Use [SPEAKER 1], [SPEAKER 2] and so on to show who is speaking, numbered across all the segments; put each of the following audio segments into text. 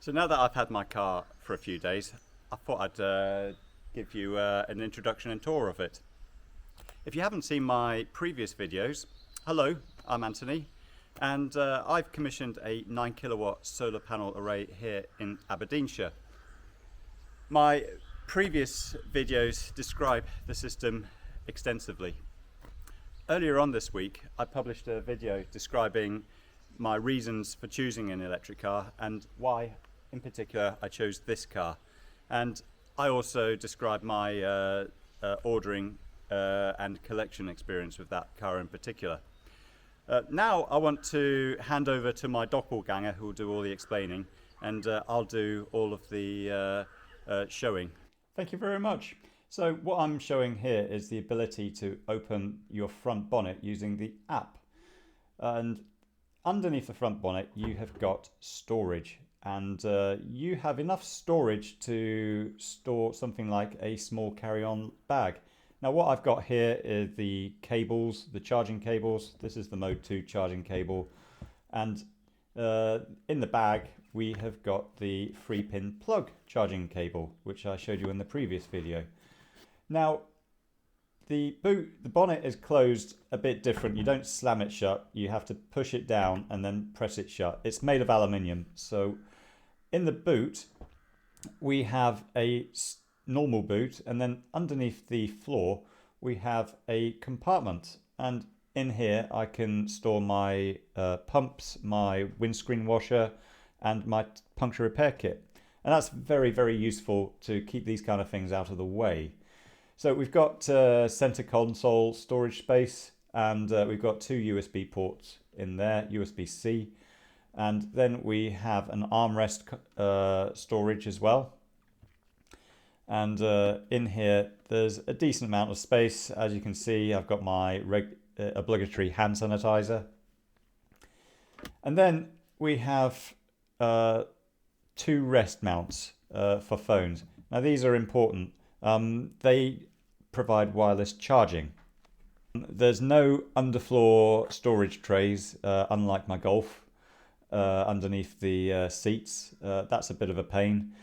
[SPEAKER 1] So now that I've had my car for a few days, I thought I'd give you an introduction and tour of it. If you haven't seen my previous videos, hello, I'm Anthony, and I've commissioned a 9 kilowatt solar panel array here in Aberdeenshire. My previous videos describe the system extensively. Earlier on this week, I published a video describing my reasons for choosing an electric car and why in particular I chose this car. And I also described my ordering and collection experience with that car in particular. Now I want to hand over to my doppelganger who will do all the explaining, and I'll do all of the showing. Thank you very much. So what I'm showing here is the ability to open your front bonnet using the app. And underneath the front bonnet you have got storage, and you have enough storage to store something like a small carry-on bag. Now what I've got here is the cables, the charging cables. This is the Mode 2 charging cable, and in the bag we have got the 3-pin plug charging cable, which I showed you in the previous video. Now the bonnet is closed a bit different. You don't slam it shut, you have to push it down and then press it shut. It's made of aluminium. So in the boot we have a normal boot, and then underneath the floor we have a compartment, and in here I can store my pumps, my windscreen washer and my puncture repair kit, and that's very, very useful to keep these kind of things out of the way. So we've got center console storage space, and we've got 2 USB ports in there, USB-C, and then we have an armrest storage as well. And in here there's a decent amount of space. As you can see, I've got my obligatory hand sanitizer. And then we have 2 rest mounts for phones. Now these are important. They provide wireless charging. There's no underfloor storage trays, unlike my Golf, underneath the seats. That's a bit of a pain.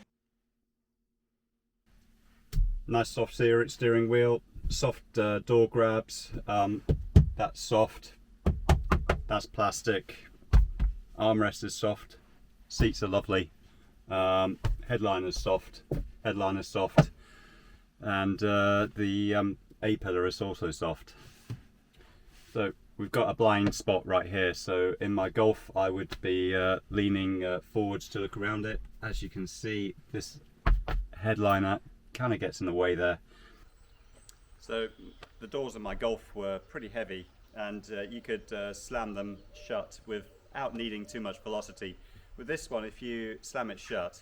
[SPEAKER 1] Nice soft steering wheel, soft door grabs. That's soft. That's plastic. Armrest is soft. Seats are lovely. Headline is soft. Headline is soft. And the A-pillar is also soft. So we've got a blind spot right here. So in my Golf I would be leaning forwards to look around it. As you can see, this headliner kind of gets in the way there. So the doors of my Golf were pretty heavy, and you could slam them shut without needing too much velocity. With this one, if you slam it shut,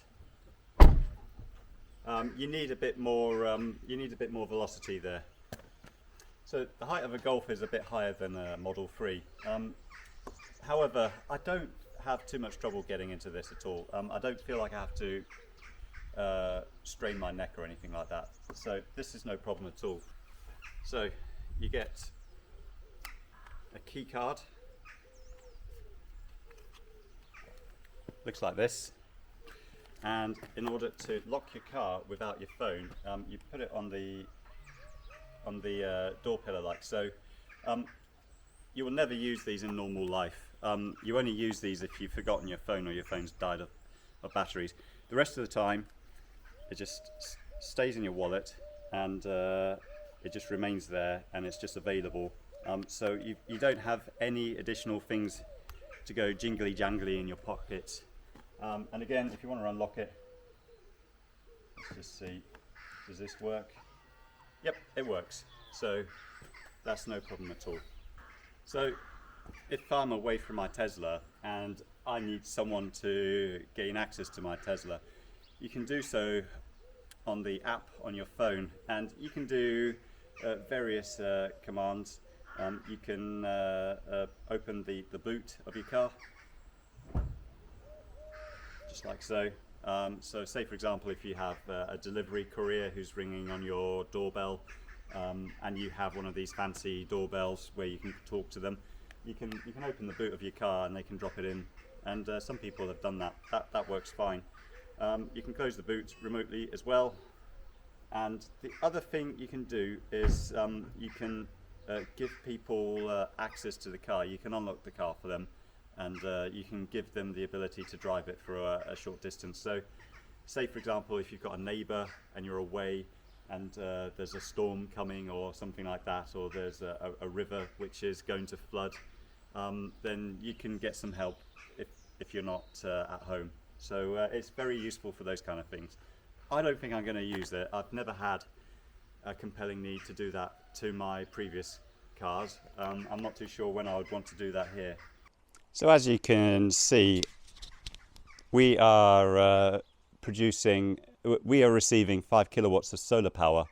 [SPEAKER 1] you need a bit more velocity there. So the height of a Golf is a bit higher than a Model 3. However, I don't have too much trouble getting into this at all. I don't feel like I have to strain my neck or anything like that, so this is no problem at all. So you get a key card, looks like this, and in order to lock your car without your phone, you put it on the door pillar like so. You will never use these in normal life. You only use these if you've forgotten your phone or your phone's died of batteries. The rest of the time it just stays in your wallet, and it just remains there, and it's just available. So you don't have any additional things to go jingly jangly in your pockets. And again, if you want to unlock it, let's just see, does this work? Yep, it works. So that's no problem at all. So if I'm away from my Tesla and I need someone to gain access to my Tesla, you can do so on the app on your phone, and you can do various commands. You can open the boot of your car, just like so. So say for example, if you have a delivery courier who's ringing on your doorbell, and you have one of these fancy doorbells where you can talk to them, you can open the boot of your car and they can drop it in and some people have done that. That works fine. You can close the boot remotely as well. And the other thing you can do is you can give people access to the car. You can unlock the car for them, and you can give them the ability to drive it for a short distance. So say for example, if you've got a neighbour and you're away and there's a storm coming or something like that, or there's a river which is going to flood, then you can get some help if you're not at home. So it's very useful for those kind of things. I don't think I'm going to use it. I've never had a compelling need to do that to my previous cars. I'm not too sure when I would want to do that here. So as you can see, we are receiving 5 kilowatts of solar power,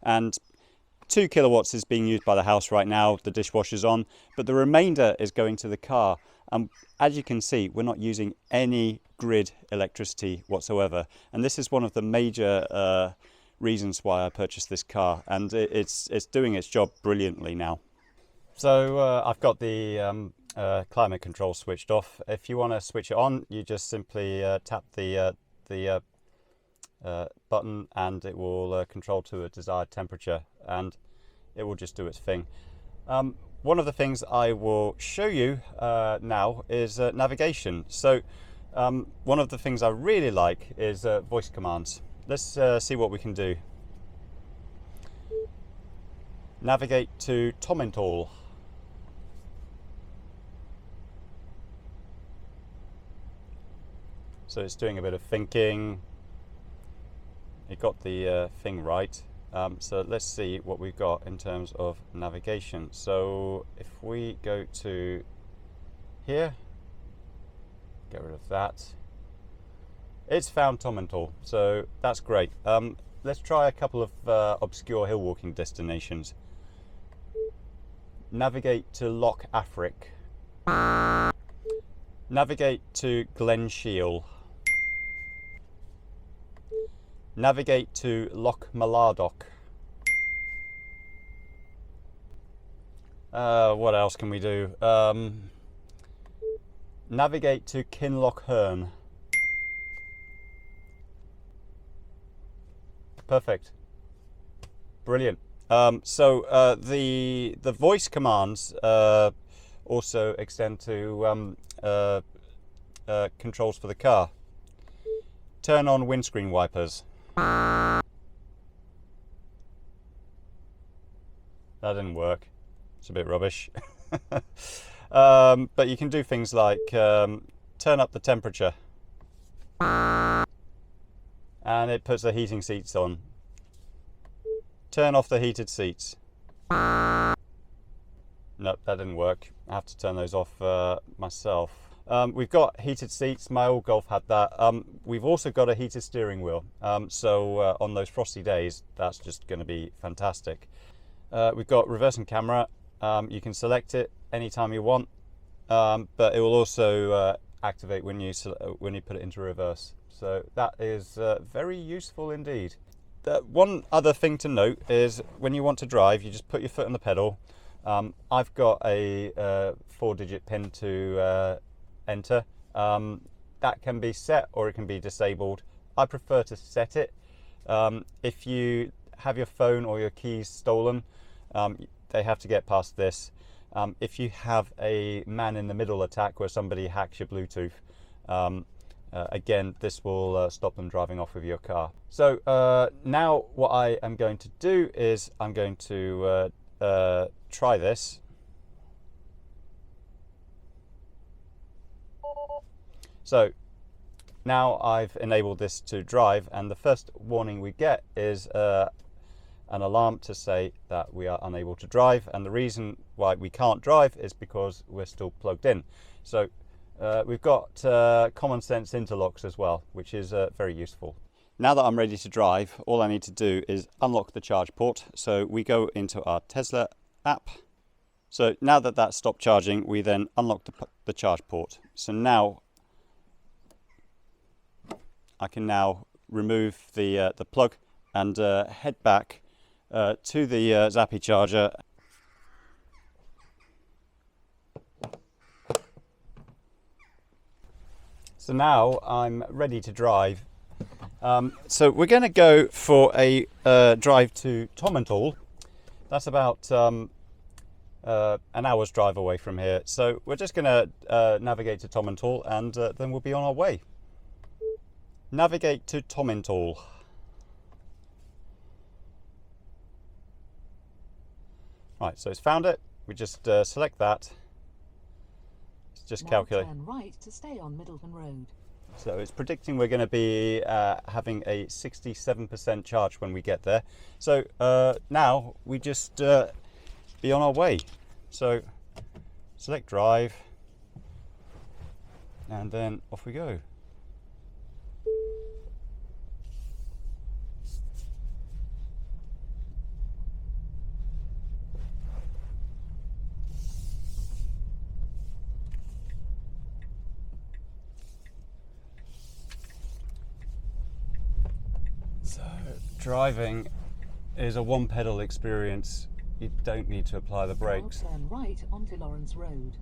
[SPEAKER 1] and 2 kilowatts is being used by the house right now. The dishwasher's on, but the remainder is going to the car. As you can see, we're not using any grid electricity whatsoever, and this is one of the major reasons why I purchased this car, and it's doing its job brilliantly now. So I've got the climate control switched off. If you want to switch it on, you just simply tap the button, and it will control to a desired temperature, and it will just do its thing. One of the things I will show you now is navigation. So one of the things I really like is voice commands. Let's see what we can do. Navigate to Tomintoul. So it's doing a bit of thinking. It got the thing right. So let's see what we've got in terms of navigation. So if we go to here, get rid of that. It's found Tomintoul, so that's great. Let's try a couple of obscure hill walking destinations. Navigate to Loch Affric. Navigate to Glen Shiel. Navigate to Loch Malardoch. What else can we do? Navigate to Kinloch Hearn. Perfect. Brilliant. So the voice commands also extend to controls for the car. Turn on windscreen wipers. That didn't work. It's a bit rubbish. But you can do things like turn up the temperature, and it puts the heating seats on. Turn off the heated seats. Nope, that didn't work. I have to turn those off myself. We've got heated seats. My old Golf had that. We've also got a heated steering wheel. So on those frosty days, that's just going to be fantastic. We've got reversing camera. You can select it anytime you want, but it will also activate when you put it into reverse. So that is very useful indeed. One other thing to note is when you want to drive, you just put your foot on the pedal. I've got a 4-digit pin to enter. That can be set or it can be disabled. I prefer to set it. If you have your phone or your keys stolen, they have to get past this. If you have a man-in-the-middle attack where somebody hacks your Bluetooth, again, this will stop them driving off with your car. So now what I am going to do is I'm going to try this. So now I've enabled this to drive, and the first warning we get is an alarm to say that we are unable to drive, and the reason why we can't drive is because we're still plugged in. So we've got common sense interlocks as well, which is very useful. Now that I'm ready to drive, all I need to do is unlock the charge port. So we go into our Tesla app. So now that that's stopped charging, we then unlock the charge port. So now I can now remove the plug and head back to the Zappi charger. So now I'm ready to drive. So we're going to go for a drive to Tomintoul. That's about an hour's drive away from here. So we're just going to navigate to Tomintoul, and then we'll be on our way. Navigate to Tomintoul. Right, so it's found it. We just select that. It's just calculate.
[SPEAKER 2] Turn right to stay on Middleton Road.
[SPEAKER 1] So it's predicting we're going to be having a 67% charge when we get there. So now we just be on our way. So select drive, and then off we go. So driving is a one pedal experience. You don't need to apply the brakes.
[SPEAKER 2] Now turn right onto Lawrence Road.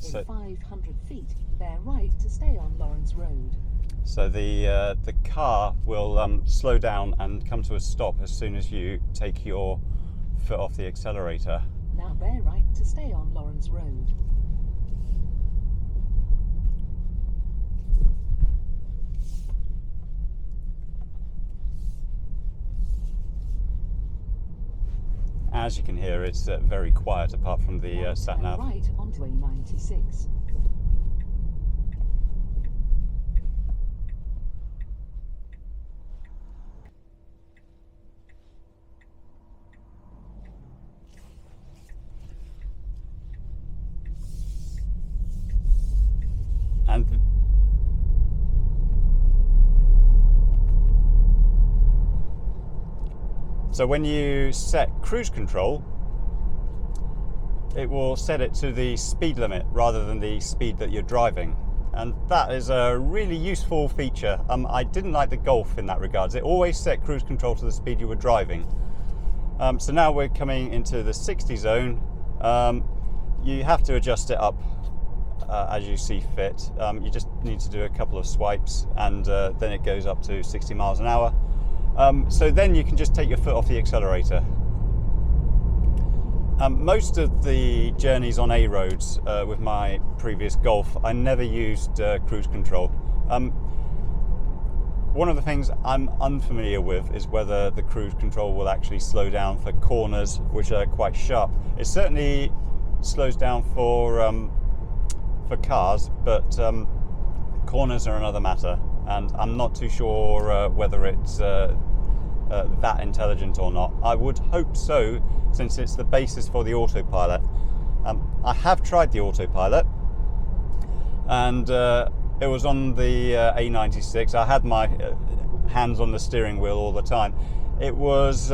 [SPEAKER 2] In 500 feet, bear right to stay on Lawrence Road.
[SPEAKER 1] So the car will slow down and come to a stop as soon as you take your foot off the accelerator.
[SPEAKER 2] Now bear right to stay on Lawrence Road.
[SPEAKER 1] As you can hear, it's very quiet apart from the
[SPEAKER 2] Now
[SPEAKER 1] sat
[SPEAKER 2] turn
[SPEAKER 1] nav.
[SPEAKER 2] right onto A96.
[SPEAKER 1] And so when you set cruise control, it will set it to the speed limit rather than the speed that you're driving. And that is a really useful feature. I didn't like the Golf in that regards. It always set cruise control to the speed you were driving. So now we're coming into the 60 zone. You have to adjust it up as you see fit. You just need to do a couple of swipes, and then it goes up to 60 miles an hour. So then you can just take your foot off the accelerator. Most of the journeys on A roads with my previous Golf, I never used cruise control. One of the things I'm unfamiliar with is whether the cruise control will actually slow down for corners, which are quite sharp. It certainly slows down for cars, but corners are another matter, and I'm not too sure whether it's that intelligent or not. I would hope so, since it's the basis for the autopilot. I have tried the autopilot, and it was on the A96. I had my hands on the steering wheel all the time. It was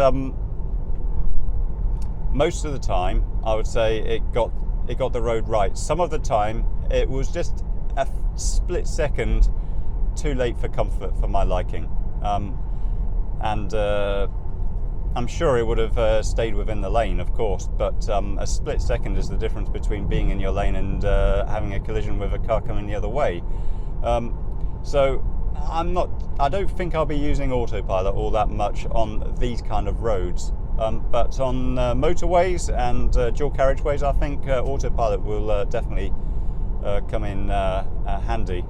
[SPEAKER 1] most of the time, I would say, it got the road right. Some of the time it was just a split second too late for comfort for my liking, and I'm sure it would have stayed within the lane, of course, but a split second is the difference between being in your lane and having a collision with a car coming the other way. So I don't think I'll be using autopilot all that much on these kind of roads. But on motorways and dual carriageways, I think autopilot will definitely come in handy.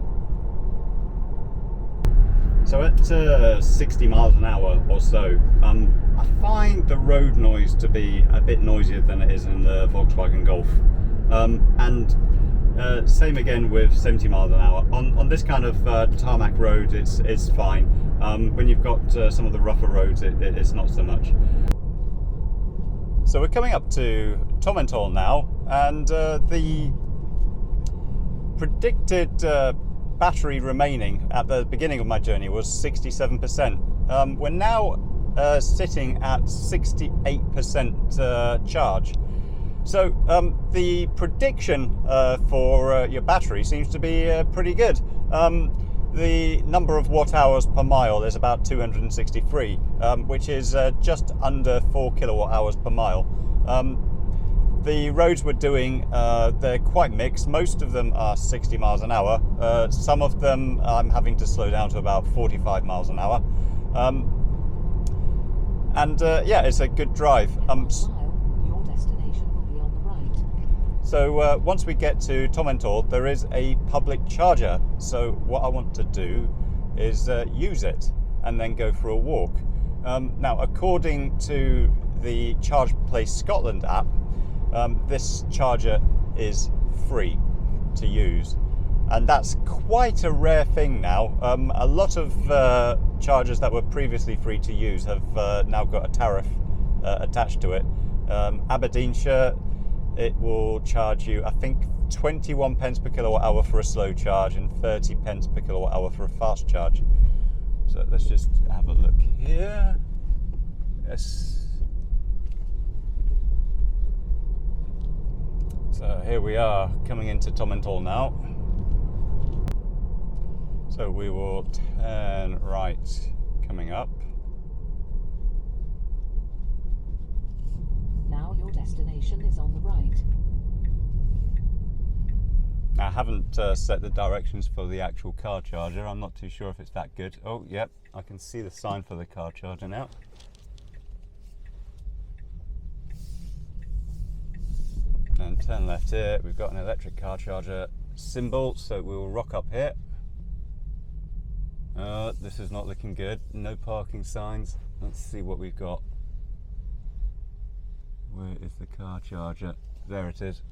[SPEAKER 1] So at 60 miles an hour or so, I find the road noise to be a bit noisier than it is in the Volkswagen Golf. And same again with 70 miles an hour. On this kind of tarmac road, it's fine. When you've got some of the rougher roads, it's not so much. So we're coming up to Tomintoul now, and the predicted battery remaining at the beginning of my journey was 67%. We're now sitting at 68% charge. So the prediction for your battery seems to be pretty good. The number of watt hours per mile is about 263, which is just under 4 kilowatt hours per mile. The roads we're doing, they're quite mixed. Most of them are 60 miles an hour. Some of them I'm having to slow down to about 45 miles an hour. Yeah, it's a good drive.
[SPEAKER 2] Your destination will be on the right.
[SPEAKER 1] So once we get to Tomintoul, there is a public charger. So what I want to do is use it and then go for a walk. Now, according to the ChargePlace Scotland app, this charger is free to use, and that's quite a rare thing now. A lot of chargers that were previously free to use have now got a tariff attached to it. Aberdeenshire, it will charge you, I think, 21 pence per kilowatt hour for a slow charge and 30 pence per kilowatt hour for a fast charge. So let's just have a look here. Yes. So here we are coming into Tomintoul now. So we will turn right coming up.
[SPEAKER 2] Now your destination is on the right.
[SPEAKER 1] I haven't set the directions for the actual car charger. I'm not too sure if it's that good. Oh, yep, I can see the sign for the car charger now. And turn left here. We've got an electric car charger symbol, so we will rock up here. This is not looking good. No parking signs. Let's see what we've got. Where is the car charger? There it is.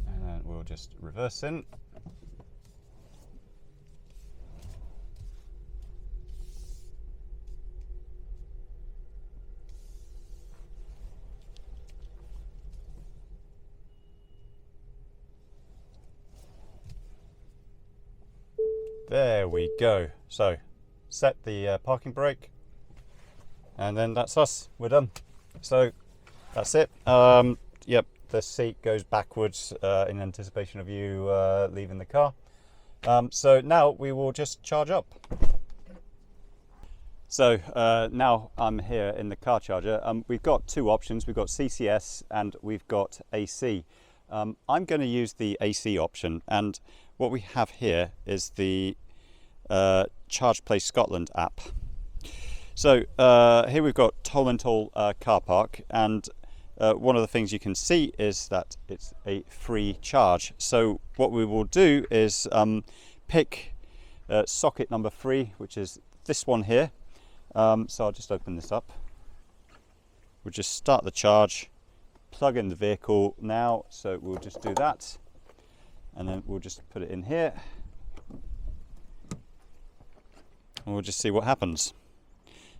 [SPEAKER 1] And we'll just reverse in. There we go. So set the parking brake, and then that's us. We're done. So that's it. Yep, the seat goes backwards in anticipation of you leaving the car. So now we will just charge up. So now I'm here in the car charger. We've got two options. We've got CCS and we've got AC. I'm going to use the AC option, and what we have here is the ChargePlace Scotland app. So here we've got Tomintoul car park, and one of the things you can see is that it's a free charge. So what we will do is pick socket number 3, which is this one here. So I'll just open this up. We'll just start the charge, plug in the vehicle now. So we'll just do that, and then we'll just put it in here, and we'll just see what happens.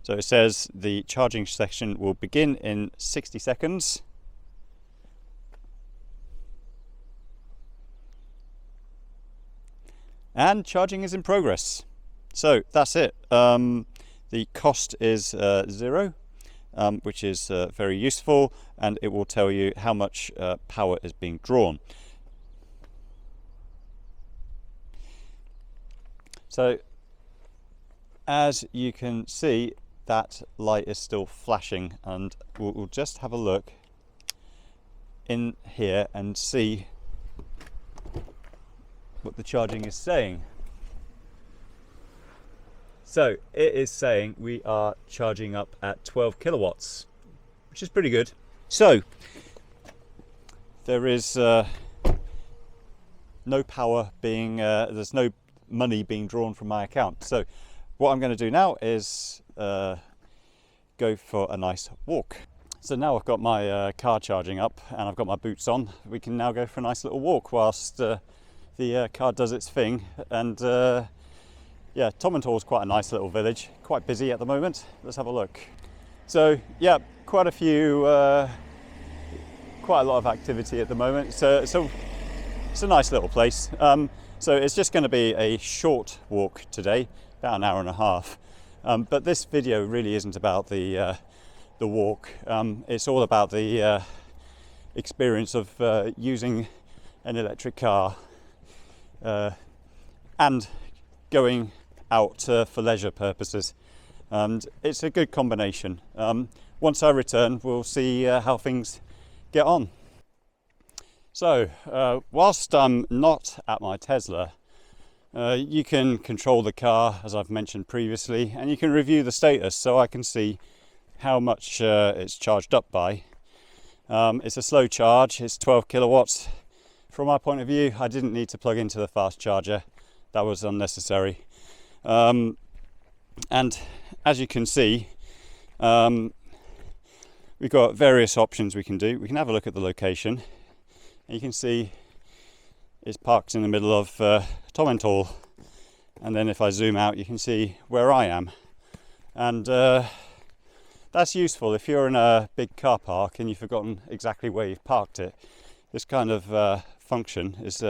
[SPEAKER 1] So it says the charging session will begin in 60 seconds. And charging is in progress. So that's it. The cost is 0, which is very useful, and it will tell you how much power is being drawn. So as you can see, that light is still flashing, and we'll just have a look in here and see what the charging is saying. So it is saying we are charging up at 12 kilowatts, which is pretty good. So there is no power being, there's no money being drawn from my account. So what I'm going to do now is go for a nice walk. So now I've got my car charging up and I've got my boots on. We can now go for a nice little walk whilst the car does its thing. And yeah, Tomintoul is quite a nice little village, quite busy at the moment. Let's have a look. So yeah, quite a lot of activity at the moment. So it's a nice little place. So it's just going to be a short walk today, about an hour and a half. But this video really isn't about the the walk. It's all about the experience of using an electric car and going out for leisure purposes, and it's a good combination. Once I return, we'll see how things get on. So whilst I'm not at my Tesla, you can control the car, as I've mentioned previously, and you can review the status so I can see how much it's charged up by. It's a slow charge, it's 12 kilowatts. From my point of view, I didn't need to plug into the fast charger. That was unnecessary. And as you can see, we've got various options we can do. We can have a look at the location. You can see it's parked in the middle of Tomintoul. And then if I zoom out, you can see where I am. And that's useful if you're in a big car park and you've forgotten exactly where you've parked it. This kind of function is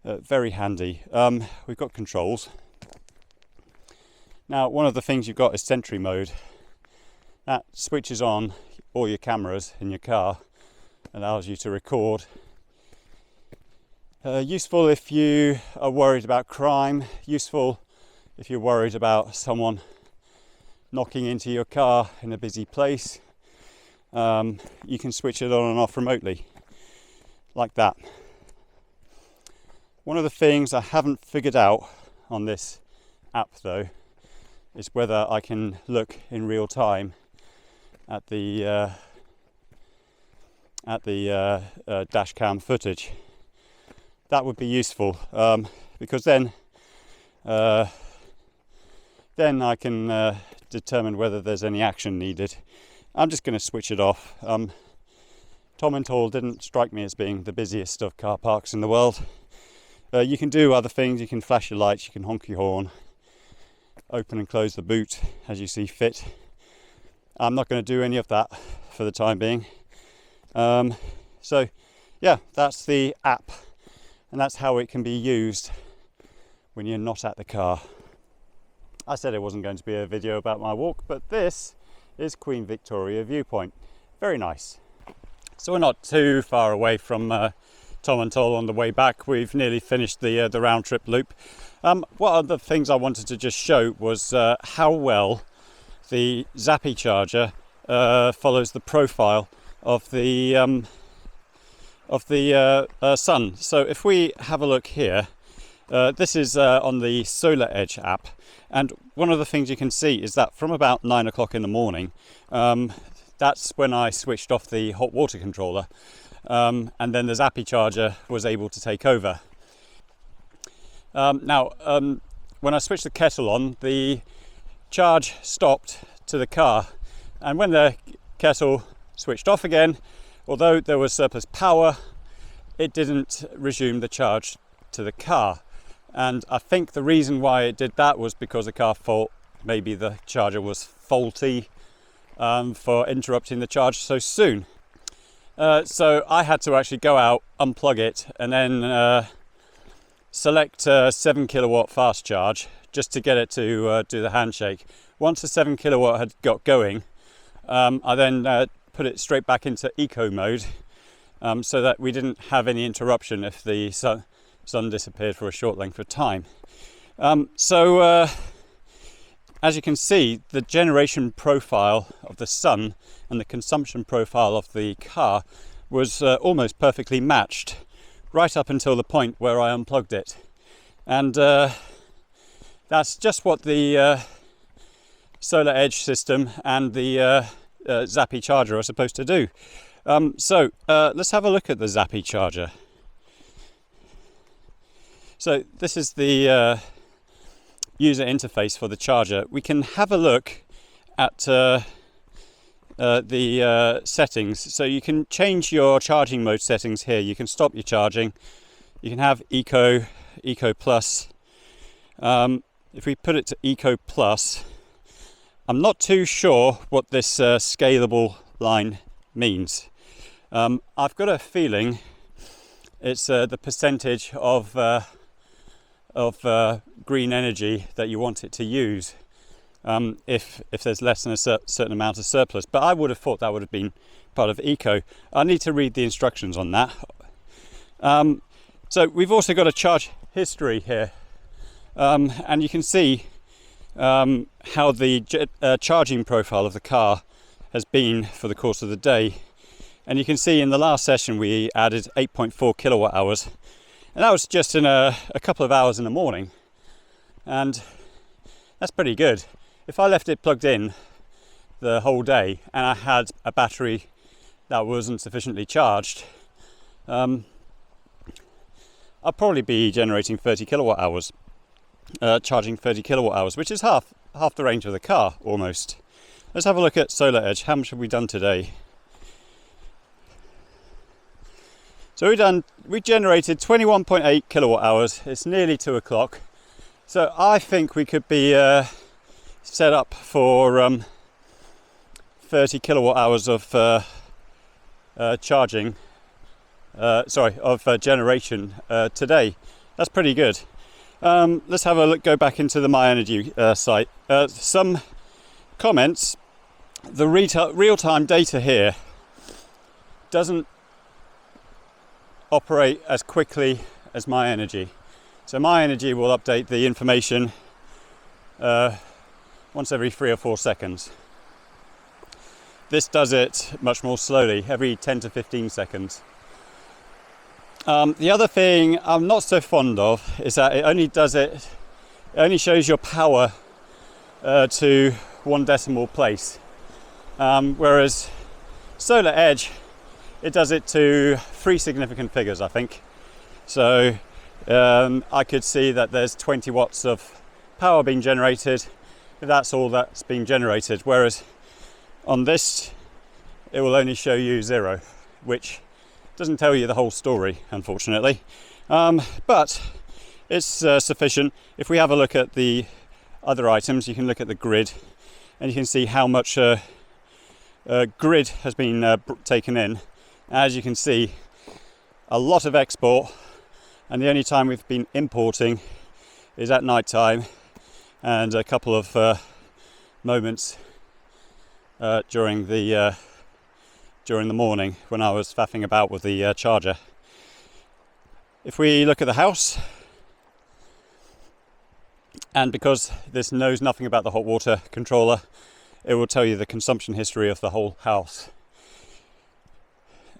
[SPEAKER 1] very handy. We've got controls. Now, one of the things you've got is Sentry mode. That switches on all your cameras in your car, allows you to record. Useful if you are worried about crime, useful if you're worried about someone knocking into your car in a busy place. You can switch it on and off remotely, like that. One of the things I haven't figured out on this app though is whether I can look in real time at the dash cam footage. That would be useful because then I can determine whether there's any action needed. I'm just going to switch it off. Tomintoul didn't strike me as being the busiest of car parks in the world. You can do other things. You can flash your lights, you can honk your horn, open and close the boot as you see fit. I'm not going to do any of that for the time being. So yeah, that's the app, and that's how it can be used when you're not at the car. I said it wasn't going to be a video about my walk, but this is Queen Victoria Viewpoint. Very nice. So we're not too far away from Tomintoul on the way back. We've nearly finished the round trip loop. One of the things I wanted to just show was how well the Zappi charger follows the profile of the sun. So if we have a look here, this is on the Solar Edge app, and one of the things you can see is that from about 9 o'clock in the morning, that's when I switched off the hot water controller, and then the Zappi charger was able to take over. Now, when I switched the kettle on, the charge stopped to the car, and when the kettle switched off again, although there was surplus power, it didn't resume the charge to the car. And I think the reason why it did that was because the car fault, maybe the charger was faulty for interrupting the charge so soon. So I had to actually go out, unplug it, and then select 7 kilowatt fast charge just to get it to do the handshake. Once the 7 kilowatt had got going, I then put it straight back into eco mode so that we didn't have any interruption if the sun disappeared for a short length of time. So as you can see, the generation profile of the sun and the consumption profile of the car was almost perfectly matched right up until the point where I unplugged it. And that's just what the Solar Edge system and the Zappi charger are supposed to do. So let's have a look at the Zappi charger. So this is the user interface for the charger. We can have a look at the settings. So you can change your charging mode settings here. You can stop your charging. You can have Eco Plus. If we put it to Eco Plus, I'm not too sure what this scalable line means. I've got a feeling it's the percentage of green energy that you want it to use. if there's less than a certain amount of surplus. But I would have thought that would have been part of eco. I need to read the instructions on that. So we've also got a charge history here, and you can see how the charging profile of the car has been for the course of the day. And you can see in the last session we added 8.4 kilowatt hours, and that was just in a couple of hours in the morning, and that's pretty good. If I left it plugged in the whole day and I had a battery that wasn't sufficiently charged, I'd probably be generating 30 kilowatt hours, charging 30 kilowatt hours, which is half the range of the car almost. Let's have a look at Solar Edge. How much have we done today? So we generated 21.8 kilowatt hours. It's nearly 2 o'clock. So I think we could be set up for 30 kilowatt hours of charging, generation today. That's pretty good. Let's have a look, go back into the MyEnergy site. Some comments. The real-time data here doesn't operate as quickly as MyEnergy. So MyEnergy will update the information once every 3 or 4 seconds. This does it much more slowly, every 10 to 15 seconds. The other thing I'm not so fond of is that it only shows your power to 1 decimal place, whereas Solar Edge, it does it to 3 significant figures, I think. So I could see that there's 20 watts of power being generated. That's all that's being generated, whereas on this it will only show you 0, which doesn't tell you the whole story, unfortunately. But it's sufficient. If we have a look at the other items, you can look at the grid and you can see how much grid has been taken in. As you can see, a lot of export, and the only time we've been importing is at night time and a couple of moments during the morning when I was faffing about with the charger. If we look at the house, and because this knows nothing about the hot water controller, it will tell you the consumption history of the whole house,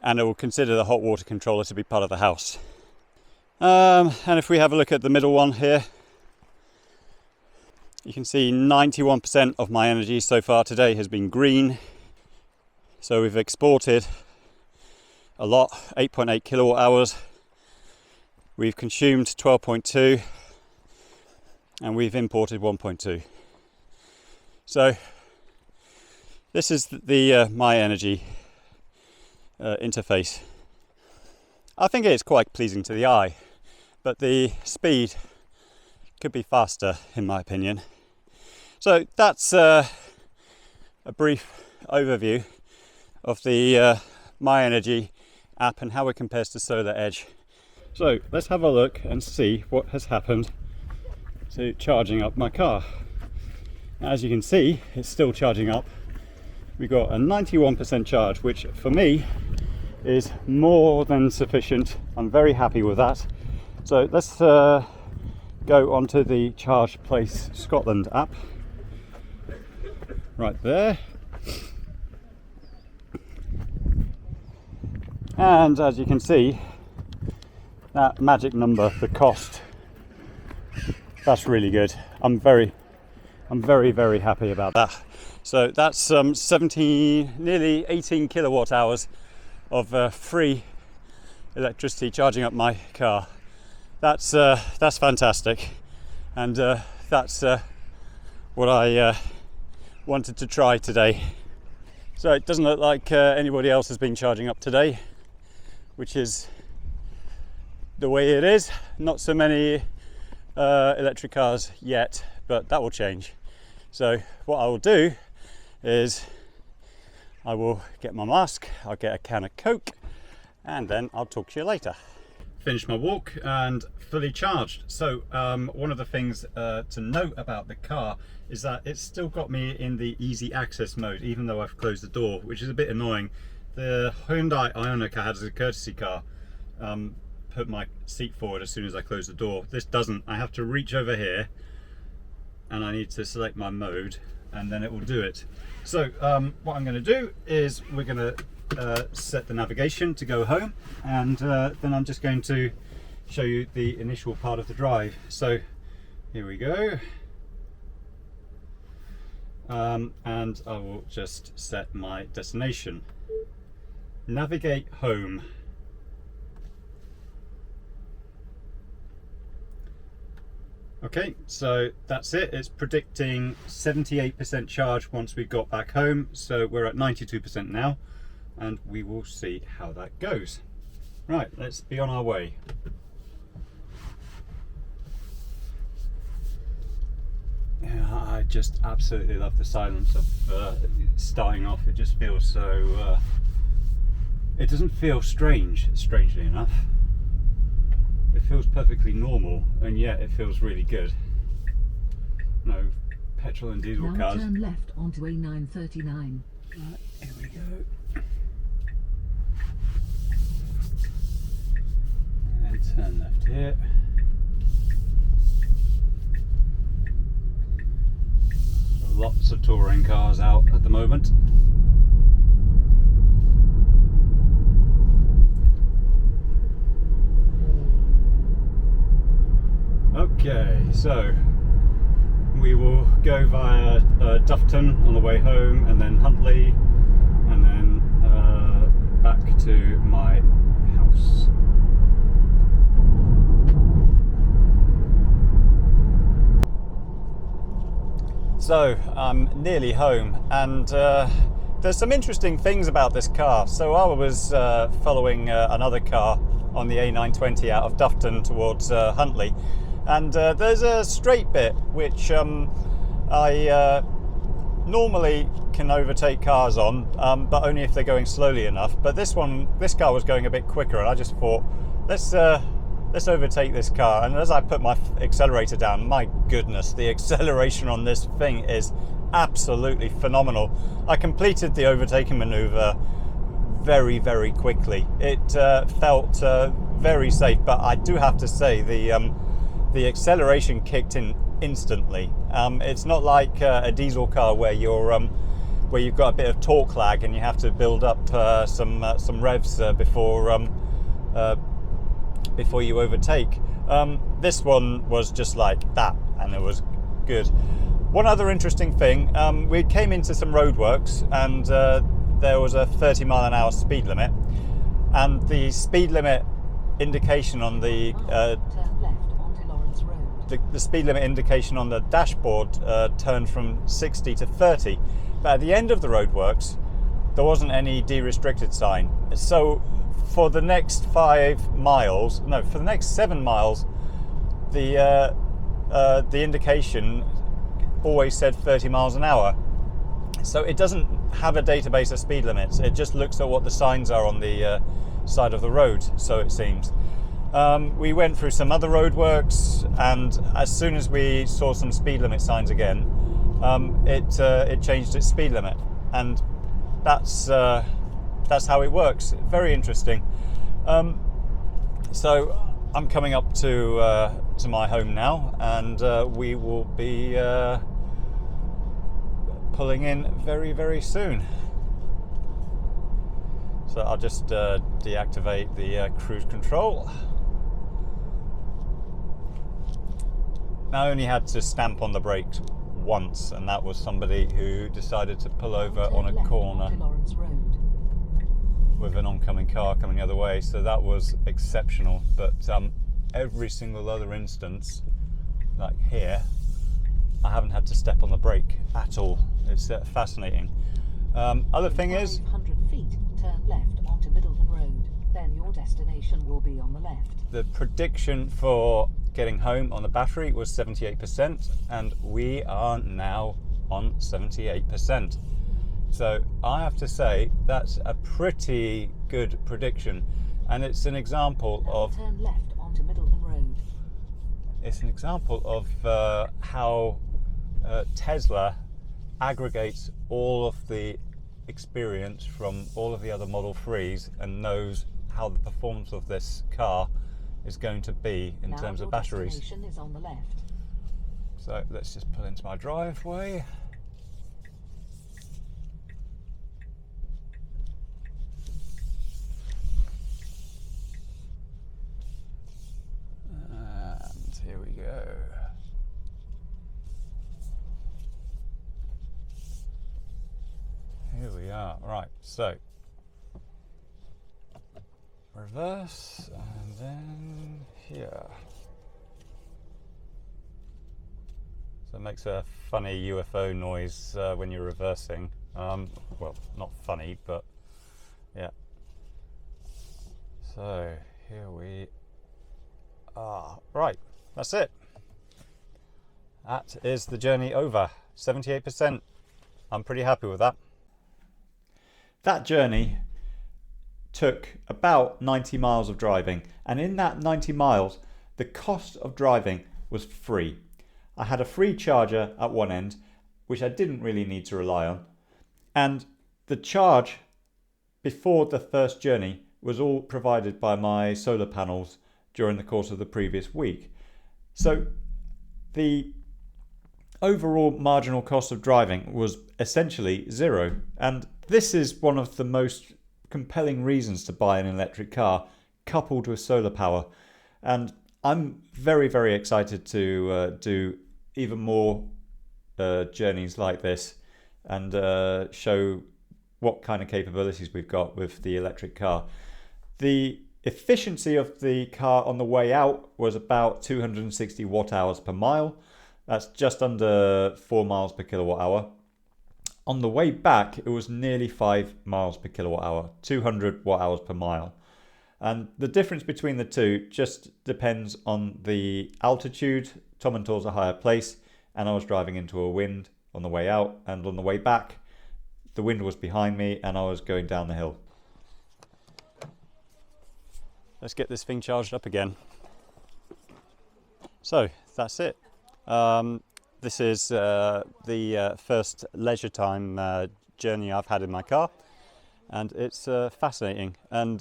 [SPEAKER 1] and it will consider the hot water controller to be part of the house. And if we have a look at the middle one here, you can see 91% of my energy so far today has been green. So we've exported a lot, 8.8 kilowatt hours. We've consumed 12.2, and we've imported 1.2. So this is the MyEnergy interface. I think it's quite pleasing to the eye, but the speed could be faster in my opinion. So that's a brief overview of the MyEnergy app and how it compares to Solar Edge. So let's have a look and see what has happened to charging up my car. As you can see, it's still charging up. We've got a 91% charge, which for me is more than sufficient. I'm very happy with that. So let's go onto the ChargePlace Scotland app. Right there. And as you can see, that magic number, the cost, that's really good. I'm very happy about that. So that's 17, nearly 18 kilowatt hours of free electricity charging up my car. That's fantastic, and that's what I wanted to try today. So it doesn't look like anybody else has been charging up today, which is the way it is. Not so many electric cars yet, but that will change. So what I will do is I will get my mask, I'll get a can of Coke, and then I'll talk to you later. finished my walk and fully charged. So one of the things to note about the car is that it's still got me in the easy access mode, even though I've closed the door, which is a bit annoying. The Hyundai Ioniq I had as a courtesy car put my seat forward as soon as I close the door. This doesn't. I have to reach over here and I need to select my mode and then it will do it. So what I'm going to do is we're going to set the navigation to go home, and then I'm just going to show you the initial part of the drive. So here we go. And I will just set my destination. Navigate home. Okay, so that's it. It's predicting 78% charge once we got back home. So we're at 92% now, and we will see how that goes. Right, let's be on our way. Yeah, I just absolutely love the silence of starting off. It just feels so, it doesn't feel strange, strangely enough. It feels perfectly normal, and yet it feels really good. No petrol and diesel
[SPEAKER 2] now
[SPEAKER 1] cars.
[SPEAKER 2] Turn left onto A939.
[SPEAKER 1] Right, here we go. And turn left here. Lots of touring cars out at the moment. Okay, so we will go via Dufton on the way home, and then Huntley, and then back to my house. So I'm nearly home, and there's some interesting things about this car. So I was following another car on the A920 out of Dufton towards Huntley, and there's a straight bit which I normally can overtake cars on, but only if they're going slowly enough. But this car was going a bit quicker, and I just thought, let's overtake this car. And as I put my accelerator down, my goodness, the acceleration on this thing is absolutely phenomenal. I completed the overtaking maneuver very, very quickly. It felt very safe, but I do have to say the acceleration kicked in instantly. It's not like a diesel car where you've got a bit of torque lag and you have to build up some revs before you overtake. This one was just like that, and it was good. One other interesting thing, we came into some roadworks, and there was a 30-mile-an-hour speed limit, and the speed limit indication on the
[SPEAKER 2] turn left onto Lawrence Road.
[SPEAKER 1] the speed limit indication on the dashboard turned from 60 to 30, but at the end of the roadworks there wasn't any de-restricted sign. So for the next 7 miles, the indication always said 30 miles an hour. So it doesn't have a database of speed limits. It just looks at what the signs are on the side of the road, so it seems. We went through some other roadworks, and as soon as we saw some speed limit signs again, it changed its speed limit, and that's how it works. Very interesting. So I'm coming up to my home now, and we will be pulling in very, very soon. So I'll just deactivate the cruise control. I only had to stamp on the brakes once, and that was somebody who decided to pull over on a corner with an oncoming car coming the other way, so that was exceptional. But every single other instance, like here, I haven't had to step on the brake at all. It's fascinating. Other thing is,
[SPEAKER 2] 500 feet, turn left onto Middleton Road. Then your destination will be on the left.
[SPEAKER 1] the prediction for getting home on the battery was 78%, and we are now on 78%. So I have to say that's a pretty good prediction. And it's an example of
[SPEAKER 2] Turn left onto Middleton Road.
[SPEAKER 1] it's an example of how Tesla aggregates all of the experience from all of the other Model 3s and knows how the performance of this car is going to be in terms of batteries.
[SPEAKER 2] Destination is on the left.
[SPEAKER 1] So let's just pull into my driveway. And here we go. Here we are. Right, so reverse and then here. So it makes a funny UFO noise when you're reversing. Well, not funny, but yeah. So here we are. Right, that's it. That is the journey over. 78%. I'm pretty happy with that. That journey took about 90 miles of driving, and in that 90 miles, the cost of driving was free. I had a free charger at one end, which I didn't really need to rely on, and the charge before the first journey was all provided by my solar panels during the course of the previous week. So the overall marginal cost of driving was essentially zero, and this is one of the most compelling reasons to buy an electric car coupled with solar power. And I'm very, very excited to do even more journeys like this and show what kind of capabilities we've got with the electric car. The efficiency of the car on the way out was about 260 watt hours per mile. That's just under 4 miles per kilowatt hour. On the way back, it was nearly 5 miles per kilowatt hour, 200 watt hours per mile. And the difference between the two just depends on the altitude. Tomintoul's a higher place, and I was driving into a wind on the way out, and on the way back, the wind was behind me and I was going down the hill. Let's get this thing charged up again. So that's it. This is the first leisure time journey I've had in my car, and it's fascinating, and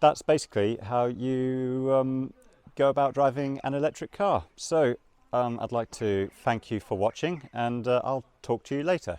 [SPEAKER 1] that's basically how you go about driving an electric car. So I'd like to thank you for watching, and I'll talk to you later.